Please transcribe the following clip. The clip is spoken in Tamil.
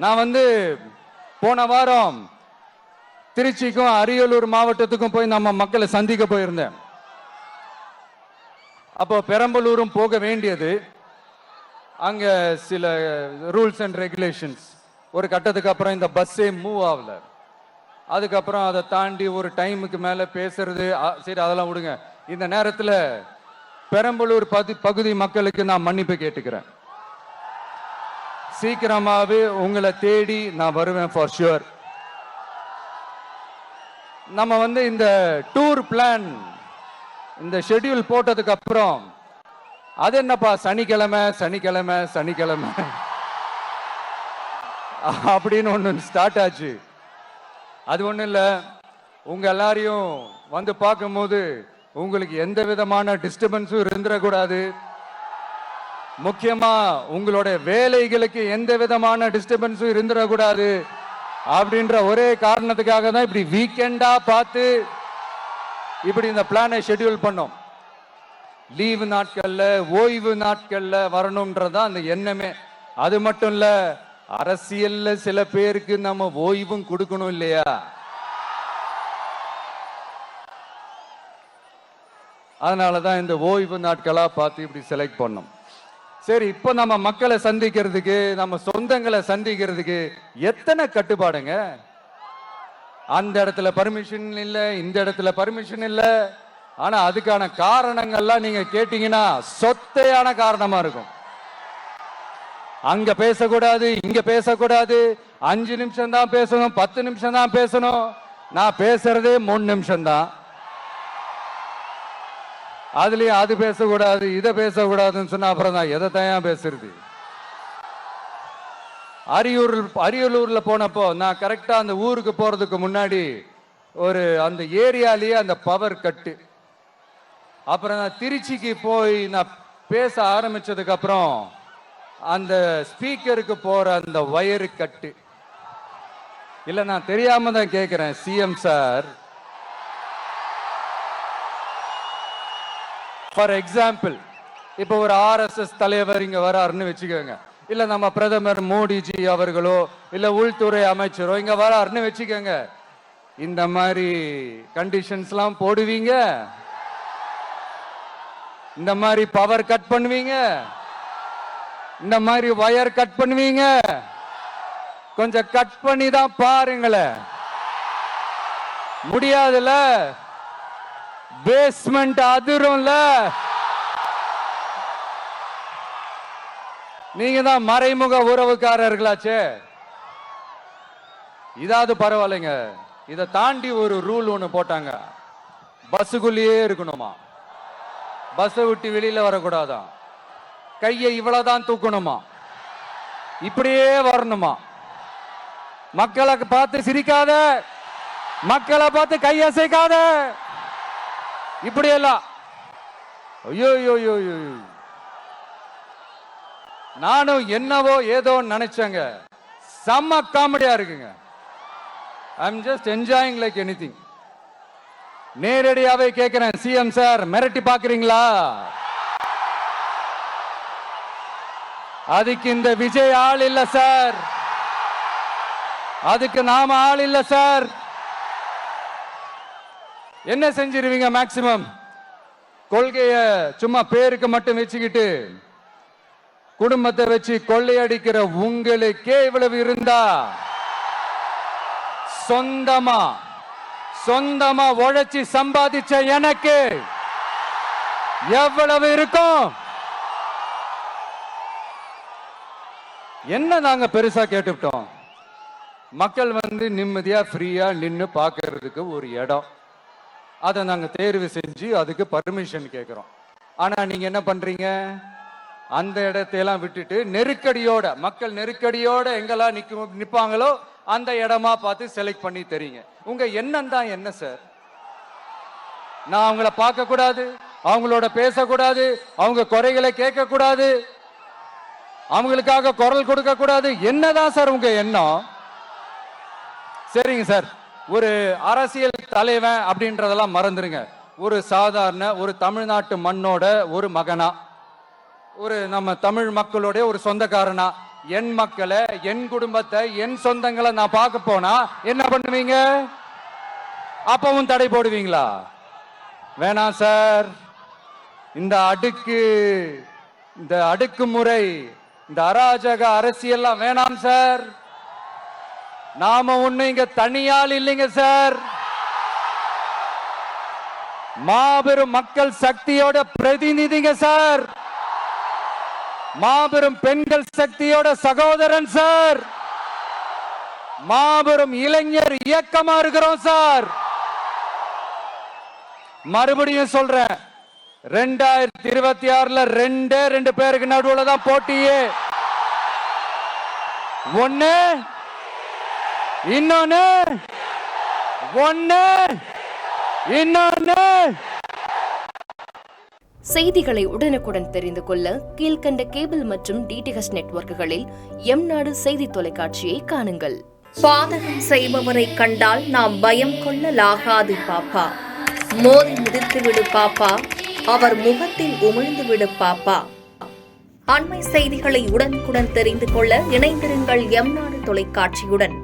நான் போன வாரம் திருச்சிக்கும் அரியலூர் மாவட்டத்துக்கும் போய் நம்ம மக்களை சந்திக்க போயிருந்தேன். அப்போ பெரம்பலூரும் போக வேண்டியது. அங்க சில ரூல்ஸ் அண்ட் ரெகுலேஷன்ஸ், ஒரு கட்டத்துக்கு அப்புறம் இந்த பஸ்ஸே மூவ் ஆகல. அதுக்கப்புறம் அதை தாண்டி ஒரு டைமுக்கு மேல பேசுறது, சரி அதெல்லாம் விடுங்க. இந்த நேரத்தில் பெரம்பலூர் பகுதி மக்களுக்கு நான் மன்னிப்பு கேட்டுக்கிறேன். சீக்கிரமாவே உங்களை தேடி நான் வருவேன் ஃபார் ஷுர். நம்ம இந்த டூர் பிளான், இந்த ஷெட்யூல் போட்டதுக்கு அப்புறம் அது என்னப்பா சனிக்கிழமை சனிக்கிழமை சனிக்கிழமை அப்படின்னு ஒன்று ஸ்டார்ட் ஆச்சு. அது ஒன்றும் இல்லை, உங்க எல்லாரையும் பார்க்கும்போது உங்களுக்கு எந்த விதமான டிஸ்டர்பன்ஸும் இருந்துடக்கூடாது. முக்கியமா உங்களுடைய வேலைகளுக்கு எந்த விதமான டிஸ்டர்பன்ஸும் இருந்துடக்கூடாது அப்படின்ற ஒரே காரணத்துக்காக தான் இப்படி வீக்கெண்டா பார்த்து இப்படி இந்த பிளானை ஷெட்யூல் பண்ணோம். லீவு நாட்கள்ல ஓய்வு நாட்கள்ல வரணும்ன்றதான் அந்த எண்ணமே. அது மட்டும் இல்ல, அரசியல்ல சில பேருக்கு நம்ம ஓய்வும் கொடுக்கணும் இல்லையா? அதனாலதான் இந்த ஓய்வு நாட்களா பார்த்து இப்படி செலக்ட் பண்ணோம். சரி, இப்ப நம்ம மக்களை சந்திக்கிறதுக்கு, நம்ம சொந்தங்களை சந்திக்கிறதுக்கு எத்தனை கட்டுப்பாடுங்க. அந்த இடத்துல பர்மிஷன் இல்ல, இந்த இடத்துல பர்மிஷன் இல்ல. ஆனா அதுக்கான காரணங்கள்லாம் நீங்க கேட்டீங்கன்னா சொத்தையான காரணமா இருக்கும். அங்க பேசக்கூடாது, இங்க பேசக்கூடாது, 5 நிமிஷம் தான் பேசணும், 10 நிமிஷம் தான் பேசணும். நான் பேசுறதே 3 நிமிஷம் தான். அதுலயும் அது பேசக்கூடாது, இதை பேசக்கூடாதுன்னு சொன்னா அப்புறம் தான் எதை தான் பேசுறது. அரியலூர்ல போனப்போ நான் கரெக்டா அந்த ஊருக்கு போறதுக்கு முன்னாடி அந்த ஏரியாலேயே அந்த பவர் கட்டு. அப்புறம் நான் திருச்சிக்கு போய் நான் பேச ஆரம்பிச்சதுக்கு அப்புறம் அந்த ஸ்பீக்கருக்கு போற அந்த வயரு கட்டு. இல்ல, நான் தெரியாம தான் கேட்கிறேன் சிஎம் சார். ஃபார் எக்ஸாம்பிள், இப்ப ஒரு RSS தலைவர் இங்க வராருன்னு வச்சுக்கோங்க, இல்ல நம்ம பிரதமர் மோடிஜி அவர்களோ இல்ல உள்துறை அமைச்சரோ இங்க வராருன்னு வச்சுக்கோங்க. இந்த மாதிரி கண்டிஷன்ஸ்லாம் போடுவீங்க, இந்த மாதிரி பவர் கட் பண்ணுவீங்க, இந்த மாதிரி வயர் கட் பண்ணுவீங்க. கொஞ்சம் கட் பண்ணி தான் பாருங்களேன். முடியாதுல, பேஸ்மெண்ட் அதிரும்ல. நீங்க தான் மறைமுக உறவுக்காரர்களாச்சே. இதாவது பரவாயில்லைங்க. இதை தாண்டி ஒரு ரூல் ஒண்ணு போட்டாங்க, பஸ்ஸுக்குள்ளேயே இருக்கணுமா, பஸ்ஸை விட்டு வெளியில வரக்கூடாதான், கையை இவ்வளவுதான் தூக்கணுமா, இப்படியே வரணுமா. மக்களை பார்த்து சிரிக்காத, மக்களை பார்த்து கையசைக்காத, இப்படி எல்லாம். ஐயோ ஐயோ, நானும் என்னவோ ஏதோ நினைச்சேங்க. செம்ம காமெடியா இருக்குங்க. I am just enjoying like anything. நேரடியாவே கேட்கிறேன், சிஎம் சார் மிரட்டி பாக்குறீங்களா? அதுக்கு இந்த விஜய் ஆள் இல்ல சார், அதுக்கு நாம ஆள் இல்ல சார். என்ன செஞ்சிருவீங்க? மேக்சிமம் கொள்கைய சும்மா பேருக்கு மட்டும் வச்சுக்கிட்டு குடும்பத்தை வச்சு கொள்ளையடிக்கிற உங்களுக்கே இவ்வளவு இருந்தா, சொந்தமா உழைச்சி சம்பாதிச்ச எனக்கு எவ்வளவு இருக்கும்? என்ன நாங்க பெருசா கேட்டுட்டோம்? மக்கள் நிம்மதியா ஃப்ரீயா நின்னு பார்க்கிறதுக்கு ஒரு இடம், அதை நாங்க தேர்வு செஞ்சு அதுக்கு பர்மிஷன் கேட்கிறோம். ஆனா நீங்க என்ன பண்றீங்க? அந்த இடத்தையெல்லாம் விட்டுட்டு நெருக்கடியோட, மக்கள் நெருக்கடியோட எங்கெல்லாம் நிப்பாங்களோ அந்த இடமா பார்த்து செலக்ட் பண்ணி தரீங்க. உங்க எண்ணம் தான் என்ன சார்? நான் அவங்கள பார்க்க கூடாது, அவங்களோட பேசக்கூடாது, அவங்க குறைகளை கேட்க கூடாது, அவங்களுக்காக குரல் கொடுக்க கூடாது, என்னதான் சார் உங்க எண்ணம்? சரிங்க சார், ஒரு அரசியல் தலைவன் அப்படின்றதெல்லாம் மறந்துருங்க. ஒரு சாதாரண ஒரு தமிழ்நாட்டு மண்ணோட ஒரு மகனா, ஒரு நம்ம தமிழ் மக்களுடைய ஒரு சொந்தக்காரனா என் மக்களை, என் குடும்பத்தை, என் சொந்தங்களை நான் பார்க்க போனா என்ன பண்ணுவீங்க? அப்பவும் தடை போடுவீங்களா? வேணாம் சார். இந்த அடுக்குமுறை, இந்த அராஜக அரசியல்லாம் வேணாம் சார். நாம ஒண்ணு இங்க தனியால் இல்லைங்க சார். மாபெரும் மக்கள் சக்தியோட பிரதிநிதிங்க சார். மாபெரும் பெண்கள் சக்தியோட சகோதரன் சார். மாபெரும் இளைஞர் இயக்கமா இருக்கிறோம் சார். மறுபடியும் சொல்றேன், 2026 ரெண்டு பேருக்கு நடுவுல தான் போட்டியே. ஒண்ணு இன்னொன்னு. செய்திகளை உடனுக்குடன் தெரிந்து கொள்ள கீழ்கண்ட கேபிள் மற்றும் டிடிஹெச் நெட்வொர்க்குகளில் எம் நாடு செய்தி தொலைக்காட்சியை காணுங்கள். பாதகம் செய்பவரை கண்டால் நாம் பயம் கொள்ளலாகாது பாப்பா. மோதி மிதித்துவிடு பாப்பா, அவர் முகத்தில் உமிழ்ந்துவிடு பாப்பா. அண்மை செய்திகளை உடனுக்குடன் தெரிந்து கொள்ள இணைந்திருங்கள் எம் நாடு தொலைக்காட்சியுடன்.